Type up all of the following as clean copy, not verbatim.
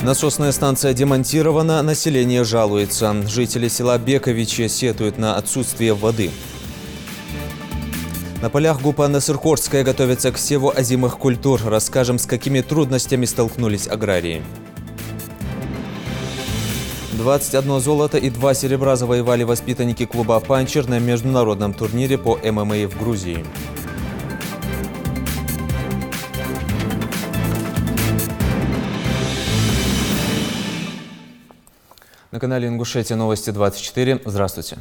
Насосная станция демонтирована, население жалуется. Жители села Бековичи сетуют на отсутствие воды. На полях ГУПа Насыркорская готовятся к севу озимых культур. Расскажем, с какими трудностями столкнулись аграрии. 21 золото и 2 серебра завоевали воспитанники клуба «Панчер» на международном турнире по ММА в Грузии. На канале Ингушетия новости 24. Здравствуйте.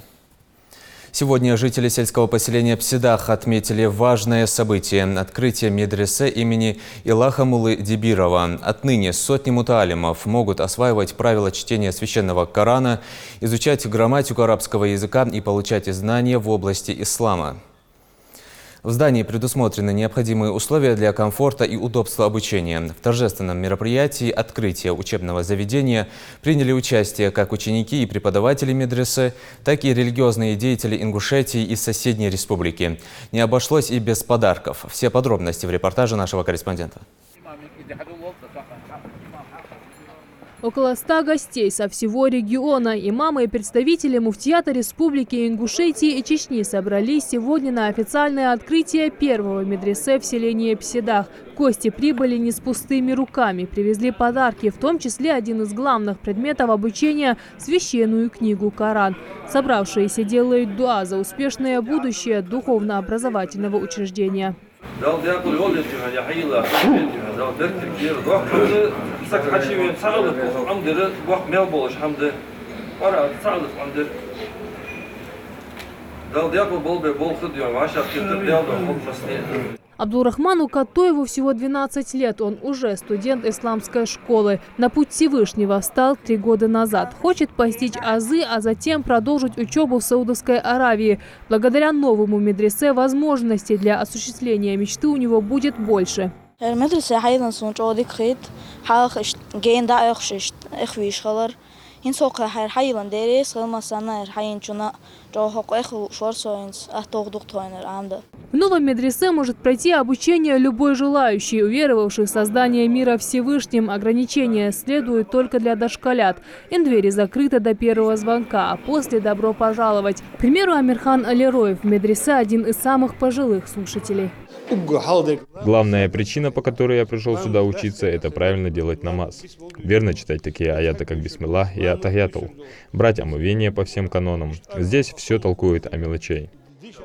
Сегодня жители сельского поселения Псидах отметили важное событие – открытие медресе имени Илаха Муллы Дибирова. Отныне сотни мутаалимов могут осваивать правила чтения священного Корана, изучать грамматику арабского языка и получать знания в области ислама. В здании предусмотрены необходимые условия для комфорта и удобства обучения. В торжественном мероприятии открытия учебного заведения приняли участие как ученики и преподаватели медресе, так и религиозные деятели Ингушетии и соседней республики. Не обошлось и без подарков. Все подробности в репортаже нашего корреспондента. Около 100 гостей со всего региона, имамы и представители муфтията Республики Ингушетии и Чечни собрались сегодня на официальное открытие первого медресе в селении Псидах. Гости прибыли не с пустыми руками, привезли подарки, в том числе один из главных предметов обучения – священную книгу Коран. Собравшиеся делают дуа за успешное будущее духовно-образовательного учреждения. Абдурахману Катоеву всего 12 лет. Он уже студент исламской школы. На путь Всевышнего встал 3 года назад. Хочет постичь азы, а затем продолжить учебу в Саудовской Аравии. Благодаря новому медресе возможностей для осуществления мечты у него будет больше. В новом медресе может пройти обучение любой желающий, уверовавший в создание мира Всевышним. Ограничения следуют только для дошколят. Двери закрыты до первого звонка, а после добро пожаловать. К примеру, Амирхан Алироев в медресе один из самых пожилых слушателей. Главная причина, по которой я пришел сюда учиться, это правильно делать намаз. Верно читать такие аяты, как Бисмилlah и Атахьятул. Брать омовение по всем канонам. Здесь все толкует о мелочей.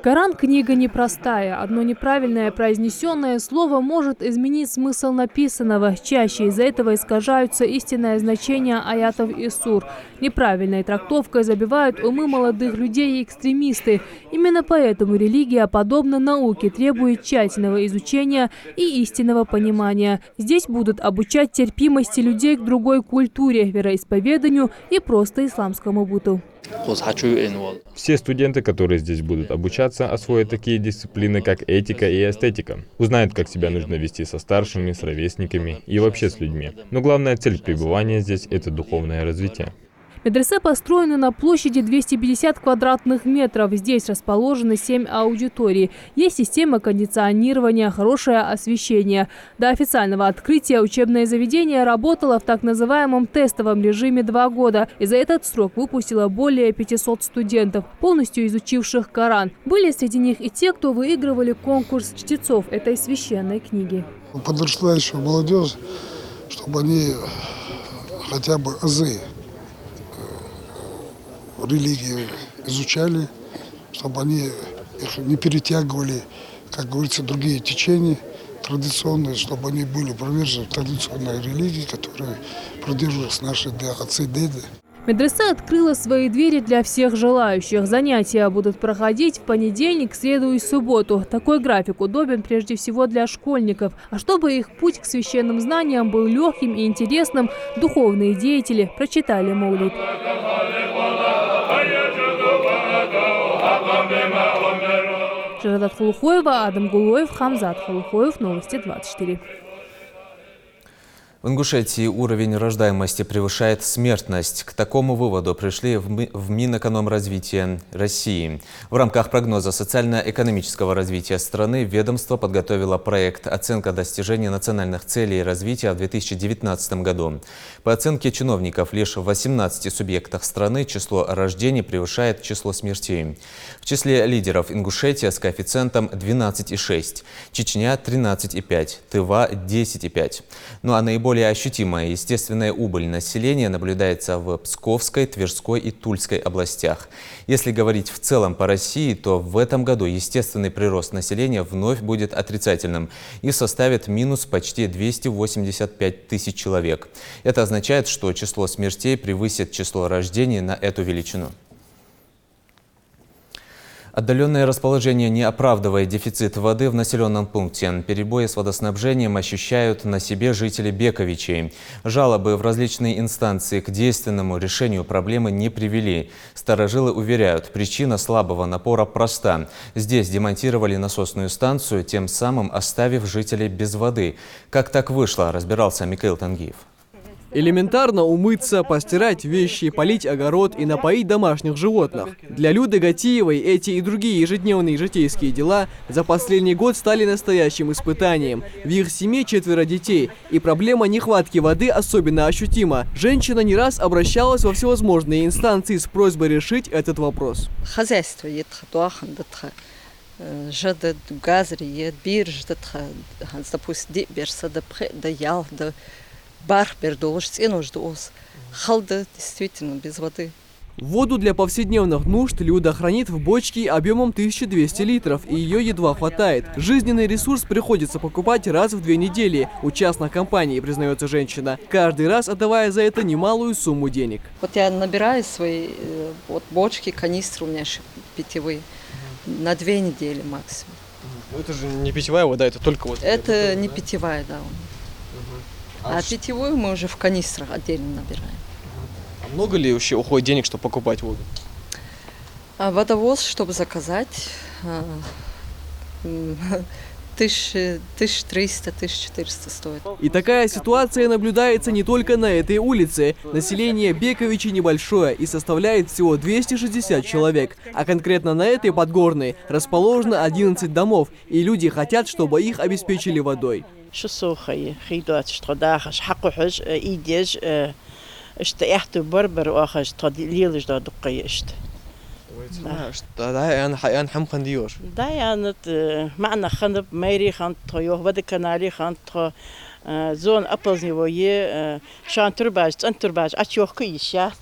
Коран – книга непростая. Одно неправильное произнесенное слово может изменить смысл написанного. Чаще из-за этого искажаются истинное значение аятов и сур. Неправильной трактовкой забивают умы молодых людей и экстремисты. Именно поэтому религия, подобно науке, требует тщательного изучения и истинного понимания. Здесь будут обучать терпимости людей к другой культуре, вероисповеданию и просто исламскому быту. Все студенты, которые здесь будут обучаться, освоят такие дисциплины, как этика и эстетика. Узнают, как себя нужно вести со старшими, с ровесниками и вообще с людьми. Но главная цель пребывания здесь – это духовное развитие. Медресе построены на площади 250 квадратных метров. Здесь расположены 7 аудиторий. Есть система кондиционирования, хорошее освещение. До официального открытия учебное заведение работало в так называемом тестовом режиме 2 года. И за этот срок выпустило более 500 студентов, полностью изучивших Коран. Были среди них и те, кто выигрывали конкурс чтецов этой священной книги. Подрастающая молодежь, чтобы они хотя бы азы религии изучали, чтобы они их не перетягивали, как говорится, другие течения традиционные, чтобы они были привержены традиционной религии, которой придерживались наши отцы и деды. Медресе открыла свои двери для всех желающих. Занятия будут проходить в понедельник, среду и субботу. Такой график удобен прежде всего для школьников. А чтобы их путь к священным знаниям был легким и интересным, духовные деятели прочитали маулид. Жирадат Хулухоева, Адам Гулоев, Хамзат Хулухоев, новости 24. В Ингушетии уровень рождаемости превышает смертность. К такому выводу пришли в Минэкономразвития России. В рамках прогноза социально-экономического развития страны ведомство подготовило проект «Оценка достижения национальных целей развития в 2019 году». По оценке чиновников, лишь в 18 субъектах страны число рождений превышает число смертей. В числе лидеров Ингушетия с коэффициентом 12,6, Чечня 13,5, Тыва 10,5. Ну а наиболее ощутимая естественная убыль населения наблюдается в Псковской, Тверской и Тульской областях. Если говорить в целом по России, то в этом году естественный прирост населения вновь будет отрицательным и составит минус почти 285 тысяч человек. Это означает, что число смертей превысит число рождений на эту величину. Отдаленное расположение не оправдывает дефицит воды в населенном пункте. Перебои с водоснабжением ощущают на себе жители Бековичей. Жалобы в различные инстанции к действенному решению проблемы не привели. Старожилы уверяют, причина слабого напора проста. Здесь демонтировали насосную станцию, тем самым оставив жителей без воды. Как так вышло, разбирался Микаил Тангиев. Элементарно умыться, постирать вещи, полить огород и напоить домашних животных. Для Люды Гатиевой эти и другие ежедневные житейские дела за последний год стали настоящим испытанием. В их семье 4 детей, и проблема нехватки воды особенно ощутима. Женщина не раз обращалась во всевозможные инстанции с просьбой решить этот вопрос. Хозяйство жадет газри, бирж, допустим, берса, да ял, да барбер, халда действительно без воды. Воду для повседневных нужд Люда хранит в бочке объемом 1200 литров, и ее едва хватает. Жизненный ресурс приходится покупать раз в 2 недели. У частных компаний, признается женщина, каждый раз отдавая за это немалую сумму денег. Вот я набираю свои бочки, канистры у меня питьевые на 2 недели максимум. Но это же не питьевая вода, это только вот... Это не питьевая, да. А питьевую мы уже в канистрах отдельно набираем. А много ли вообще уходит денег, чтобы покупать воду? А водовоз, чтобы заказать, 1300-1400 стоит. И такая ситуация наблюдается не только на этой улице. Население Бековичей небольшое и составляет всего 260 человек. А конкретно на этой Подгорной расположено 11 домов, и люди хотят, чтобы их обеспечили водой. زون أبلز نوعية شان ترباج أنترباج أشيوخ كيشات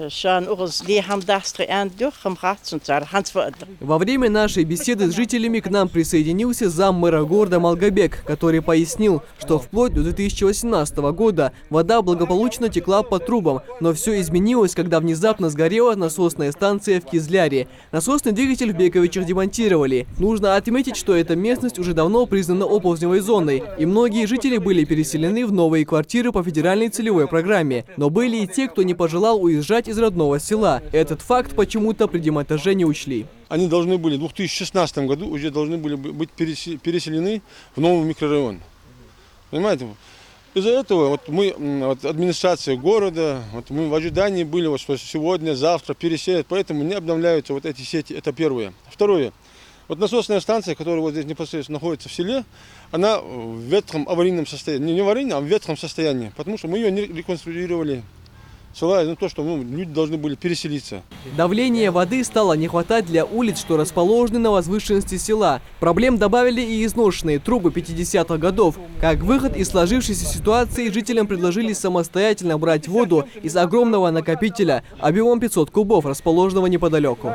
شان أغز لي هم داستري أن دو خم خاتون تار ханс فقدر. Во время нашей беседы с жителями к нам присоединился заммэра города Малгобек, который пояснил, что вплоть до 2018 года вода благополучно текла по трубам, но все изменилось, когда внезапно сгорела насосная станция в Кизляре. Насосный двигатель в Бековичах демонтировали. Нужно отметить, что эта местность уже давно признана оползневой зоной, и многие жители были переселены в новые квартиры по федеральной целевой программе. Но были и те, кто не пожелал уезжать из родного села. Этот факт почему-то при демонтаже не учли. Они должны были в 2016 году уже должны были быть переселены в новый микрорайон. Понимаете? Из-за этого администрация города, мы в ожидании были, что сегодня, завтра переселят, поэтому не обновляются эти сети. Это первое. Второе. Насосная станция, которая здесь непосредственно находится в селе, она в ветхом аварийном состоянии. Не в аварийном, а в ветхом состоянии, потому что мы ее не реконструировали. Ссылаясь на то, что люди должны были переселиться. Давление воды стало не хватать для улиц, что расположены на возвышенности села. Проблем добавили и изношенные трубы 50-х годов. Как выход из сложившейся ситуации, жителям предложили самостоятельно брать воду из огромного накопителя объемом 500 кубов, расположенного неподалеку.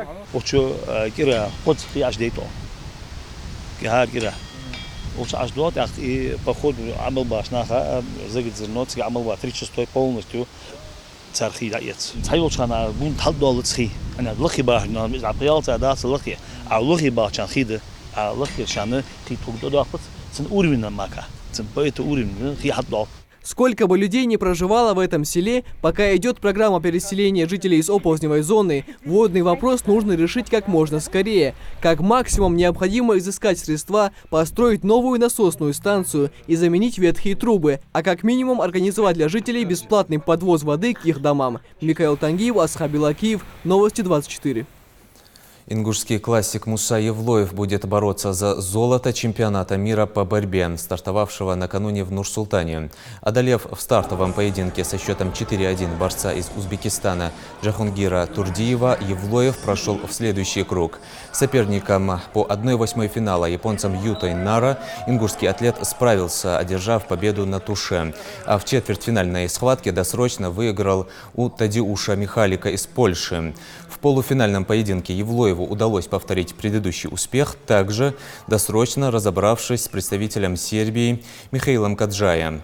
تاريخي دايت تحيل شانا بون تحضر لتخي أنا لقي باه نام إذا بيال تعدات لقي أو لقي باه شان خيده أو لقي شان خي تقدر داخل سن أوري من الماكا سن بيت أوري من خي حضر. Сколько бы людей не проживало в этом селе, пока идет программа переселения жителей из оползневой зоны, водный вопрос нужно решить как можно скорее. Как максимум необходимо изыскать средства, построить новую насосную станцию и заменить ветхие трубы, а как минимум организовать для жителей бесплатный подвоз воды к их домам. Михаил Тангиев, Асхаб Илакиев, Новости 24. Ингушский классик Муса Евлоев будет бороться за золото чемпионата мира по борьбе, стартовавшего накануне в Нур-Султане. Одолев в стартовом поединке со счетом 4-1 борца из Узбекистана Джахунгира Турдиева, Евлоев прошел в следующий круг. Соперником по 1/8 финала японцем Ютой Нара ингушский атлет справился, одержав победу на туше. А в четвертьфинальной схватке досрочно выиграл у Тадиуша Михалика из Польши. В полуфинальном поединке Евлоеву удалось повторить предыдущий успех, также досрочно разобравшись с представителем Сербии Михаилом Каджаем.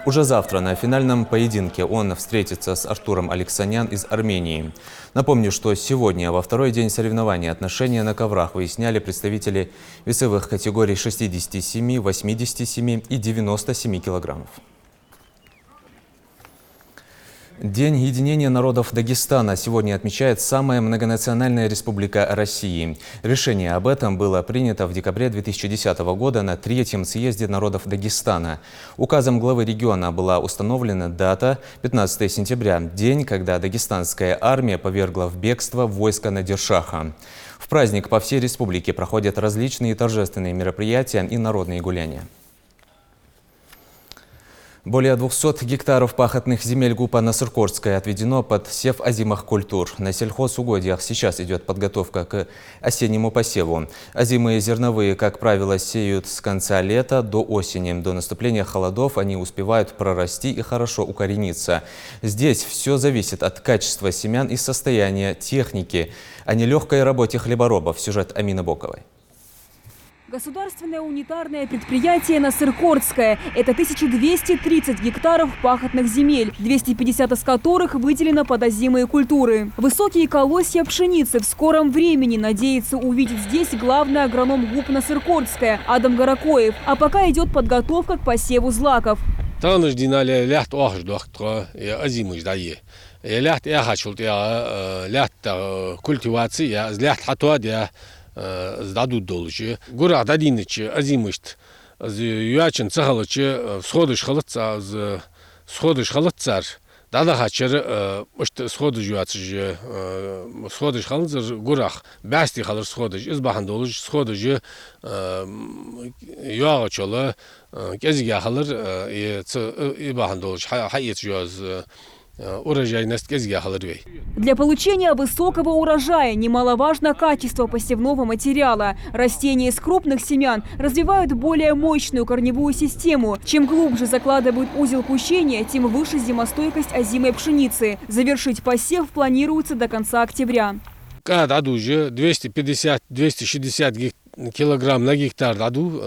Уже завтра на финальном поединке он встретится с Артуром Алексанян из Армении. Напомню, что сегодня, во второй день соревнований, отношения на коврах выясняли представители весовых категорий 67, 87 и 97 килограммов. День единения народов Дагестана сегодня отмечает самая многонациональная республика России. Решение об этом было принято в декабре 2010 года на 3-м съезде народов Дагестана. Указом главы региона была установлена дата 15 сентября, день, когда дагестанская армия повергла в бегство войско Надиршаха. В праздник по всей республике проходят различные торжественные мероприятия и народные гуляния. Более 200 гектаров пахотных земель ГУПа Насыркорская отведено под сев озимых культур. На сельхозугодьях сейчас идет подготовка к осеннему посеву. Озимые зерновые, как правило, сеют с конца лета до осени. До наступления холодов они успевают прорасти и хорошо укорениться. Здесь все зависит от качества семян и состояния техники, а не легкой работе хлеборобов. Сюжет Амины Боковой. Государственное унитарное предприятие Насыркорское – это 1230 гектаров пахотных земель, 250 из которых выделено под озимые культуры. Высокие колосья пшеницы в скором времени надеется увидеть здесь главный агроном ГУП Насыркорское Адам Гаракоев. А пока идет подготовка к посеву злаков. сдадут долучи. Гура дадиничи, азимышт, юачин цахалычи, сходыш халыца, сходыш халыцар. Дада хачер, сходыш юаци, сходыш халыцар, гурах, басти халыр сходыш, избахан долуч, сходыш юагачола, кезига халыр, избахан долуч, хайец юаз. Для получения высокого урожая немаловажно качество посевного материала. Растения из крупных семян развивают более мощную корневую систему. Чем глубже закладывают узел пущения, тем выше зимостойкость озимой пшеницы. Завершить посев планируется до конца октября. Когда 250-260 килограмм на гектар даду,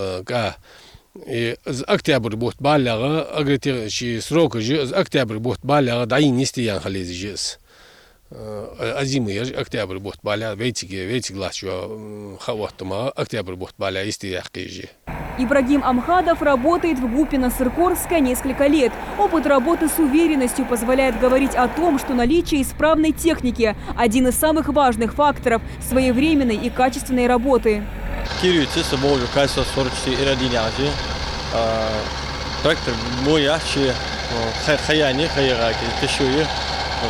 из октября будет баляга, агритирчи срока же из октября будет баляга, да и не стиян халези жес. А зимы октябрь будет баля, ветик глаз, что хаваттама, октябрь будет баля, и стиях кежи. Ибрагим Амхадов работает в ГУПе Насыркорская несколько лет. Опыт работы с уверенностью позволяет говорить о том, что наличие исправной техники – один из самых важных факторов своевременной и качественной работы. Кируется собой качество 44 иродиняжи. Трактор мой ящи, хаяни, хаяга, тишуи.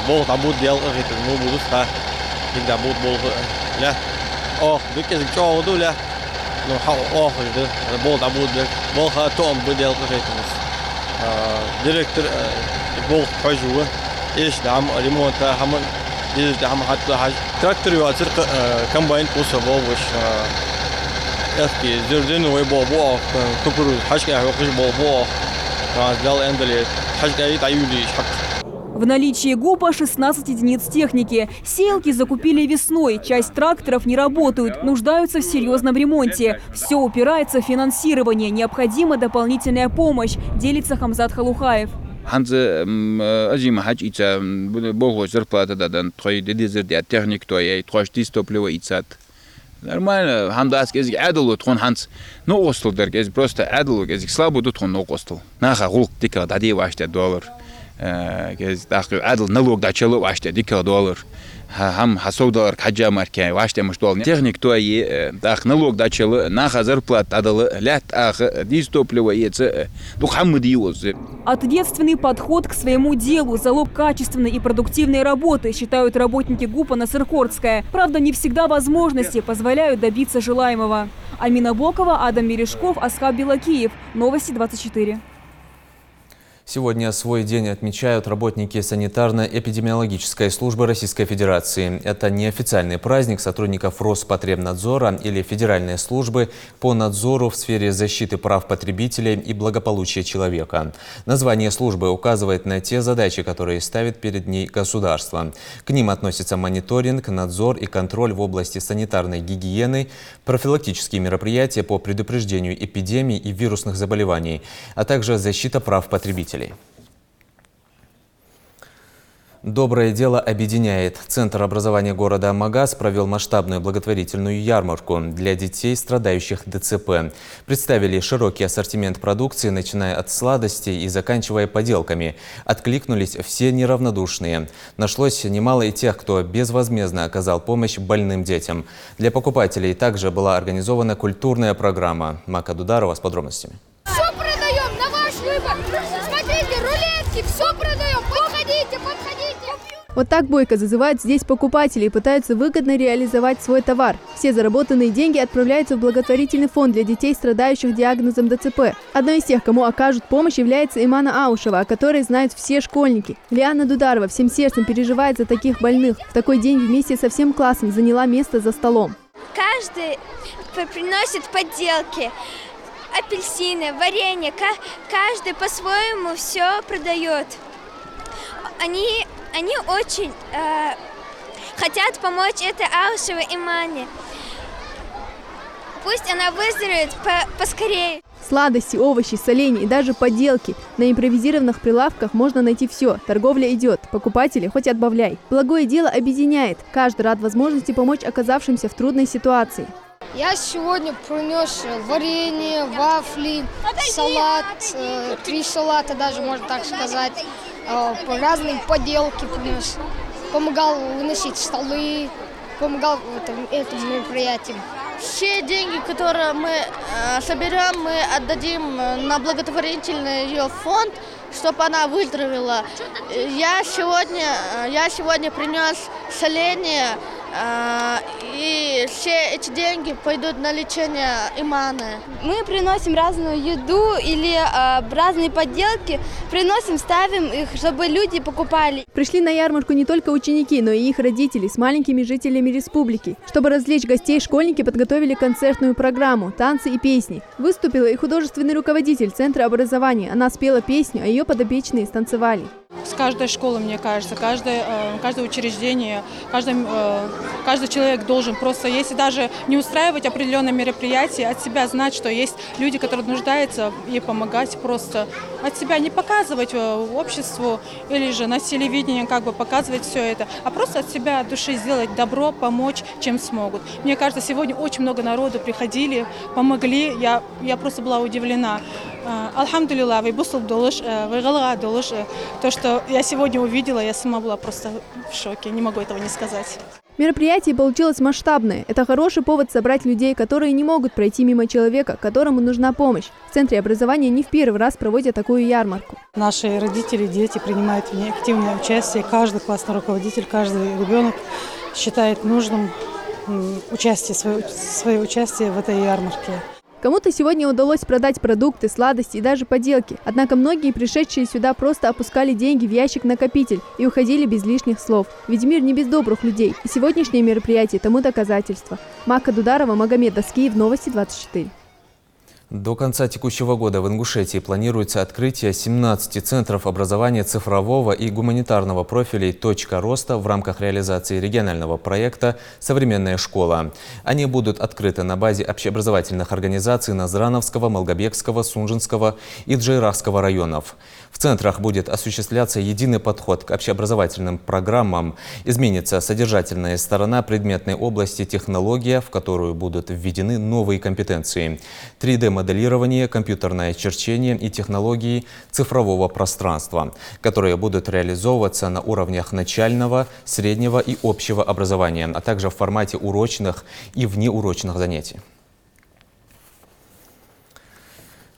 Бол табут дел, это мы будем ста. Когда будет бол, ля. Ох, дык из чего дуля. Ну, ох, это бол табут дел. Бол хатом будет дел, это. Директор бол хожу. Иш дам ремонта, хаман. Здесь дам хатла хаж. Трактор юацер комбайн пуса бол ваш. Эски зерден уй бол бол. Кукуру хашка хокиш бол бол. Дел эндели. Хашка и таюли шак. В наличии ГУПа 16 единиц техники. Сеялки закупили весной. Часть тракторов не работают, нуждаются в серьезном ремонте. Все упирается в финансирование. Необходима дополнительная помощь, делится Хамзат Халухаев. Нормально, хамдас кезик әділ өткен ханс. Но остылдар кезик, просто әділ кезик, слабо өткен но остыл. Наха ғулқ дика дади ваште доллар. Кезик тақы әділ налог дачылы ваште дика доллар. Хам хасоудалар хаджа марке ваште муштол. Техник то и тақ налог дачылы, наха зарплат адылы, лят ақ диз топлива ец, дух хаммы диоз. Ответственный подход к своему делу – залог качественной и продуктивной работы, считают работники ГУПа Насыркордская. Правда, не всегда возможности позволяют добиться желаемого. Амина Бокова, Адам Мережков, Асхаб Белакиев. Новости 24. Сегодня свой день отмечают работники санитарно-эпидемиологической службы Российской Федерации. Это неофициальный праздник сотрудников Роспотребнадзора или Федеральной службы по надзору в сфере защиты прав потребителей и благополучия человека. Название службы указывает на те задачи, которые ставит перед ней государство. К ним относятся мониторинг, надзор и контроль в области санитарной гигиены, профилактические мероприятия по предупреждению эпидемий и вирусных заболеваний, а также защита прав потребителей. Доброе дело объединяет. Центр образования города Магаз провел масштабную благотворительную ярмарку для детей, страдающих ДЦП. Представили широкий ассортимент продукции, начиная от сладостей и заканчивая поделками. Откликнулись все неравнодушные. Нашлось немало и тех, кто безвозмездно оказал помощь больным детям. Для покупателей также была организована культурная программа. Мака Дударова с подробностями. Все продаем на ваш выбор. Смотрите, рулетки, все продаем. Подходите, подходите. Вот так бойко зазывают здесь покупателей и пытаются выгодно реализовать свой товар. Все заработанные деньги отправляются в благотворительный фонд для детей, страдающих диагнозом ДЦП. Одной из тех, кому окажут помощь, является Имана Аушева, о которой знают все школьники. Лиана Дударова всем сердцем переживает за таких больных. В такой день вместе со всем классом заняла место за столом. Каждый приносит поделки, апельсины, варенье. Каждый по-своему все продает. Они очень хотят помочь этой Аушевой Имане. Пусть она выздоровеет поскорее. Сладости, овощи, соленья и даже поделки. На импровизированных прилавках можно найти все. Торговля идет. Покупатели хоть отбавляй. Благое дело объединяет. Каждый рад возможности помочь оказавшимся в трудной ситуации. Я сегодня принес варенье, вафли, салат, 3 салата даже, можно так сказать. Разные поделки принес. Помогал выносить столы, помогал этим мероприятиям. Все деньги, которые мы соберем, мы отдадим на благотворительный ее фонд, чтобы она выздоровела. Я сегодня принес соленье, и все эти деньги пойдут на лечение Иманы. Мы приносим разную еду или разные поделки, приносим, ставим их, чтобы люди покупали. Пришли на ярмарку не только ученики, но и их родители с маленькими жителями республики. Чтобы развлечь гостей, школьники подготовили концертную программу, танцы и песни. Выступила и художественный руководитель Центра образования. Она спела песню, а ее подопечные станцевали. С каждой школы, мне кажется, каждое учреждение, каждый человек должен просто, если даже не устраивать определенные мероприятия, от себя знать, что есть люди, которые нуждаются, и помогать просто от себя, не показывать обществу или же на телевидении показывать все это, а просто от себя, от души сделать добро, помочь, чем смогут. Мне кажется, сегодня очень много народу приходили, помогли, я просто была удивлена. Алхамдулилла, то, что я сегодня увидела, я сама была просто в шоке, не могу этого не сказать. Мероприятие получилось масштабное. Это хороший повод собрать людей, которые не могут пройти мимо человека, которому нужна помощь. В Центре образования не в первый раз проводят такую ярмарку. Наши родители, дети принимают в ней активное участие. Каждый классный руководитель, каждый ребенок считает нужным свое участие в этой ярмарке. Кому-то сегодня удалось продать продукты, сладости и даже поделки. Однако многие пришедшие сюда просто опускали деньги в ящик-накопитель и уходили без лишних слов. Ведь мир не без добрых людей. И сегодняшнее мероприятие тому доказательство. Мака Дударова, Магомед Даскиев, Новости 24. До конца текущего года в Ингушетии планируется открытие 17 центров образования цифрового и гуманитарного профилей «Точка роста» в рамках реализации регионального проекта «Современная школа». Они будут открыты на базе общеобразовательных организаций Назрановского, Малгобекского, Сунжинского и Джейрахского районов. В центрах будет осуществляться единый подход к общеобразовательным программам. Изменится содержательная сторона предметной области технология, в которую будут введены новые компетенции. 3D-моделирование, компьютерное черчение и технологии цифрового пространства, которые будут реализовываться на уровнях начального, среднего и общего образования, а также в формате урочных и внеурочных занятий.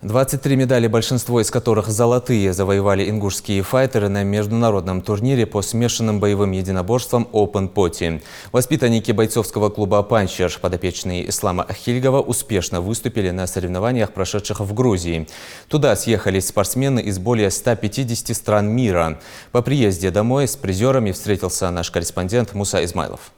23 медали, большинство из которых золотые, завоевали ингушские файтеры на международном турнире по смешанным боевым единоборствам Open Potty. Воспитанники бойцовского клуба «Панчер», подопечные Ислама Ахильгова, успешно выступили на соревнованиях, прошедших в Грузии. Туда съехались спортсмены из более 150 стран мира. По приезде домой с призерами встретился наш корреспондент Муса Измайлов.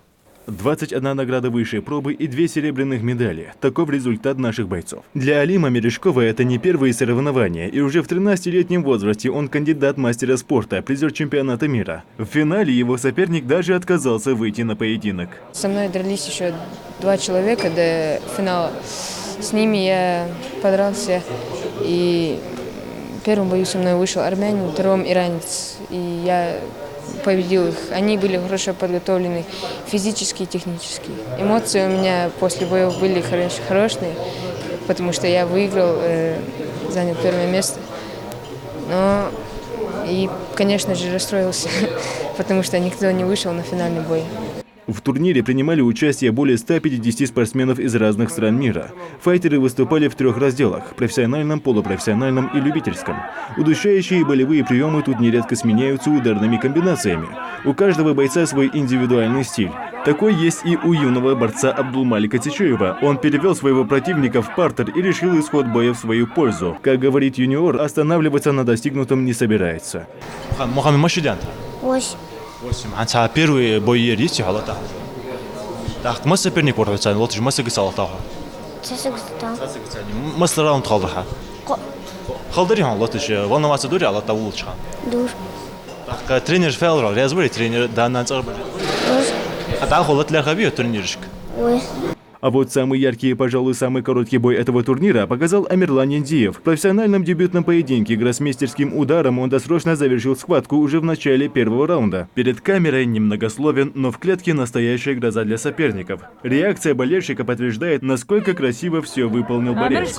21 награда высшей пробы и 2 серебряных медали. Таков результат наших бойцов. Для Алима Мережкова это не первые соревнования, и уже в 13-летнем возрасте он кандидат мастера спорта, призер чемпионата мира. В финале его соперник даже отказался выйти на поединок. Со мной дрались еще 2 человека до финала. С ними я подрался, и в первом бою со мной вышел армянин, в другом иранец, и я победил их. Они были хорошо подготовлены физически и технически. Эмоции у меня после боев были хорошие, потому что я выиграл, занял первое место. Но и, конечно же, расстроился, потому что никто не вышел на финальный бой. В турнире принимали участие более 150 спортсменов из разных стран мира. Файтеры выступали в 3 разделах – профессиональном, полупрофессиональном и любительском. Удушающие болевые приемы тут нередко сменяются ударными комбинациями. У каждого бойца свой индивидуальный стиль. Такой есть и у юного борца Абдулмалика Тичуева. Он перевел своего противника в партер и решил исход боя в свою пользу. Как говорит юниор, останавливаться на достигнутом не собирается. 8. Первый бой есть, халата. Так, мы соперник порвется, вот же мы сыграли. Мы с раунд халдаха. Халдари хан, вот же, волноваться дури, алата улучша. Дур. Так, тренер Фелро, резвый тренер, да, на царбе. А так, холод для хабио тренеришек. А вот самый яркий и, пожалуй, самый короткий бой этого турнира показал Амирлан Яндиев. В профессиональном дебютном поединке гроссмейстерским ударом он досрочно завершил схватку уже в начале первого раунда. Перед камерой немногословен, но в клетке настоящая гроза для соперников. Реакция болельщика подтверждает, насколько красиво все выполнил борец.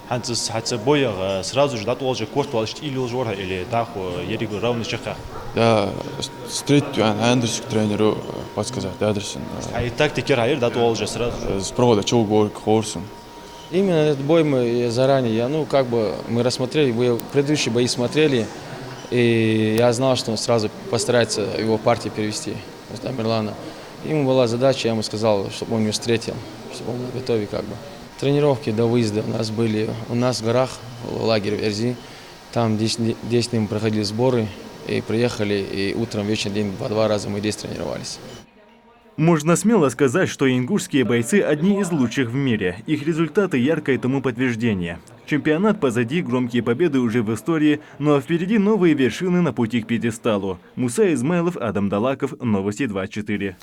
Ханца боя сразу же дату уже корт walsh или уже или так еригу раунд чаха. Я встретил Андерсик тренеру подсказать Андерсон. А и тактики раир дату уже сразу. Справа чего говорит Хорсон. Именно этот бой мы заранее, мы рассмотрели, предыдущие бои смотрели, и я знал, что он сразу постарается его партии перевести, Амирлана. Ему была задача, я ему сказал, чтобы он меня встретил, чтобы он был готов Тренировки до выезда у нас были в горах, в лагере в Эрзи. Там 10 дней мы проходили сборы и приехали, и утром, вечером, день, 2 раза мы здесь тренировались. Можно смело сказать, что ингушские бойцы одни из лучших в мире. Их результаты – яркое тому подтверждение. Чемпионат позади, громкие победы уже в истории, но впереди новые вершины на пути к пьедесталу. Муса Измайлов, Адам Далаков, Новости 24.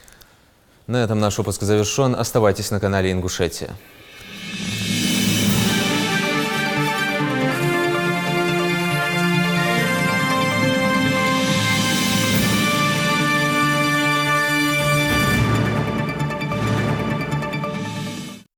На этом наш выпуск завершен. Оставайтесь на канале Ингушетия.